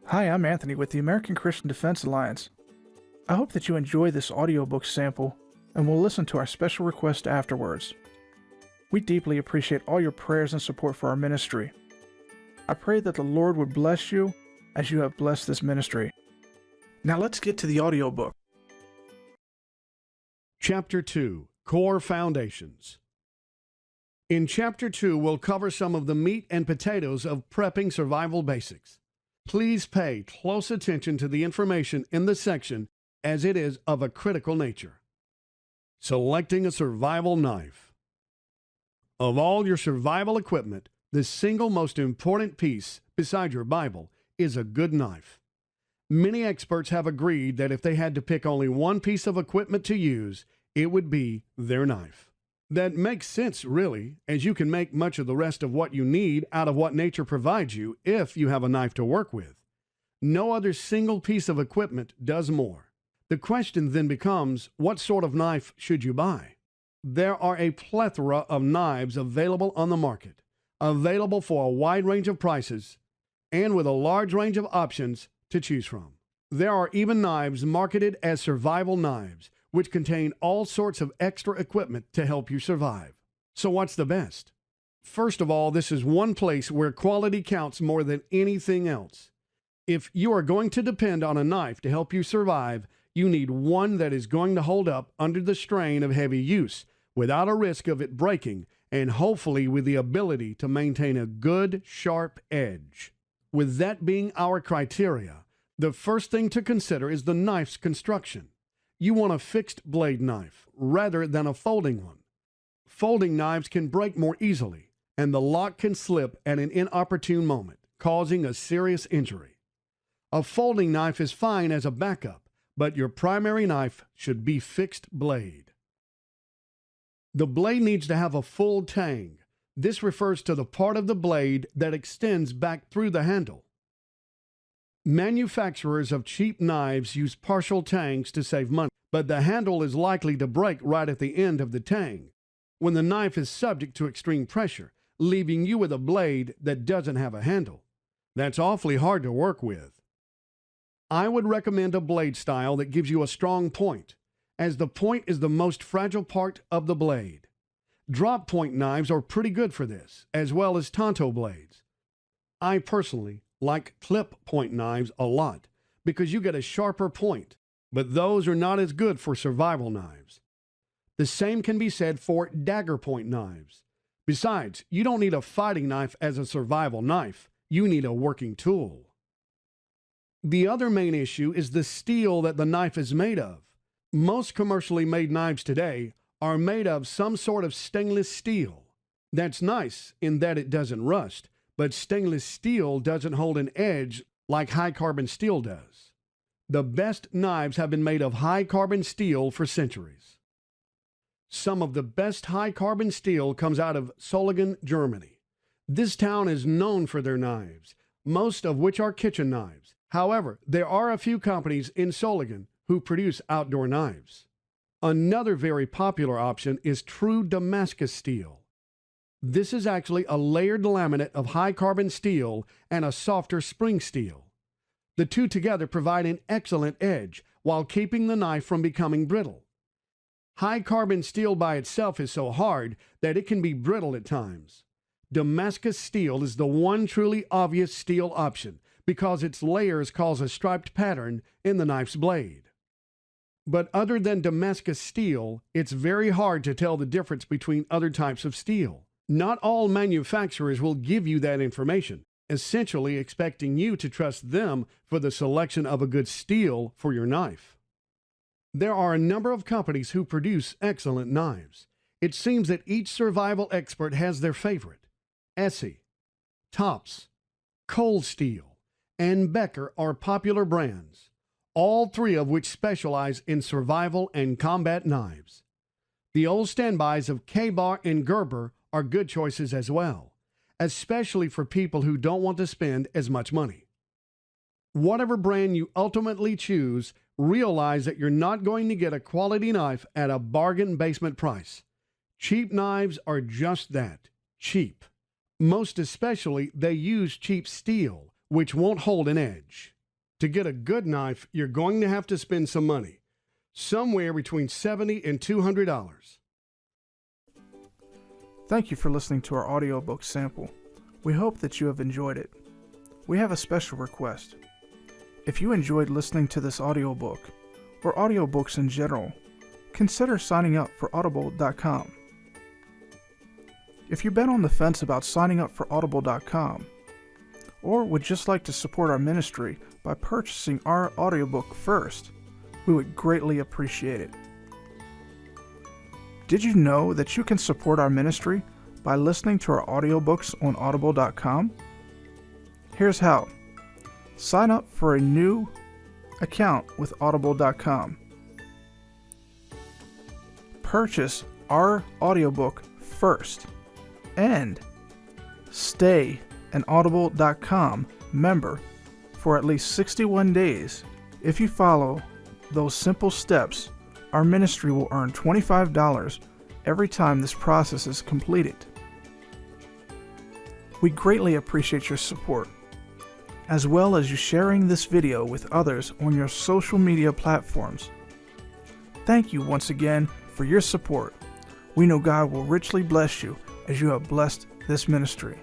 Hi, I'm Anthony with the American Christian Defense Alliance. I hope that you enjoy this audiobook sample and will listen to our special request afterwards. We deeply appreciate all your prayers and support for our ministry. I pray that the Lord would bless you as you have blessed this ministry. Now let's get to the audiobook. Chapter 2, Core Foundations. In Chapter 2, we'll cover some of the meat and potatoes of prepping survival basics. Please pay close attention to the information in this section as it is of a critical nature. Selecting a survival knife. Of all your survival equipment, the single most important piece, beside your Bible, is a good knife. Many experts have agreed that if they had to pick only one piece of equipment to use, it would be their knife. That makes sense, really, as you can make much of the rest of what you need out of what nature provides you if you have a knife to work with. No other single piece of equipment does more. The question then becomes, what sort of knife should you buy? There are a plethora of knives available on the market, available for a wide range of prices, and with a large range of options to choose from. There are even knives marketed as survival knives, which contain all sorts of extra equipment to help you survive. So what's the best? First of all, this is one place where quality counts more than anything else. If you are going to depend on a knife to help you survive, you need one that is going to hold up under the strain of heavy use, without a risk of it breaking, and hopefully with the ability to maintain a good, sharp edge. With that being our criteria, the first thing to consider is the knife's construction. You want a fixed blade knife rather than a folding one. Folding knives can break more easily, and the lock can slip at an inopportune moment, causing a serious injury. A folding knife is fine as a backup, but your primary knife should be fixed blade. The blade needs to have a full tang. This refers to the part of the blade that extends back through the handle. Manufacturers of cheap knives use partial tangs to save money, but the handle is likely to break right at the end of the tang, when the knife is subject to extreme pressure, leaving you with a blade that doesn't have a handle. That's awfully hard to work with. I would recommend a blade style that gives you a strong point, as the point is the most fragile part of the blade. Drop point knives are pretty good for this, as well as tanto blades. I personally like clip point knives a lot because you get a sharper point, but those are not as good for survival knives. The same can be said for dagger point knives. Besides, you don't need a fighting knife as a survival knife. You need a working tool. The other main issue is the steel that the knife is made of. Most commercially made knives today are made of some sort of stainless steel. That's nice in that it doesn't rust, but stainless steel doesn't hold an edge like high-carbon steel does. The best knives have been made of high-carbon steel for centuries. Some of the best high-carbon steel comes out of Solingen, Germany. This town is known for their knives, most of which are kitchen knives. However, there are a few companies in Solingen who produce outdoor knives. Another very popular option is true Damascus steel. This is actually a layered laminate of high-carbon steel and a softer spring steel. The two together provide an excellent edge while keeping the knife from becoming brittle. High-carbon steel by itself is so hard that it can be brittle at times. Damascus steel is the one truly obvious steel option because its layers cause a striped pattern in the knife's blade. But other than Damascus steel, it's very hard to tell the difference between other types of steel. Not all manufacturers will give you that information, essentially expecting you to trust them for the selection of a good steel for your knife. There are a number of companies who produce excellent knives. It seems that each survival expert has their favorite. Essie, Tops, Cold Steel, and Becker are popular brands, all three of which specialize in survival and combat knives. The old standbys of K-Bar and Gerber are good choices as well, especially for people who don't want to spend as much money. Whatever brand you ultimately choose, realize that you're not going to get a quality knife at a bargain basement price. Cheap knives are just that, cheap. Most especially, they use cheap steel, which won't hold an edge. To get a good knife, you're going to have to spend some money, somewhere between $70 and $200. Thank you for listening to our audiobook sample. We hope that you have enjoyed it. We have a special request. If you enjoyed listening to this audiobook, or audiobooks in general, consider signing up for Audible.com. If you've been on the fence about signing up for Audible.com, or would just like to support our ministry by purchasing our audiobook first, we would greatly appreciate it. Did you know that you can support our ministry by listening to our audiobooks on Audible.com? Here's how. Sign up for a new account with Audible.com. Purchase our audiobook first and stay an Audible.com member for at least 61 days. If you follow those simple steps, our ministry will earn $25 every time this process is completed. We greatly appreciate your support, as well as you sharing this video with others on your social media platforms. Thank you once again for your support. We know God will richly bless you as you have blessed this ministry.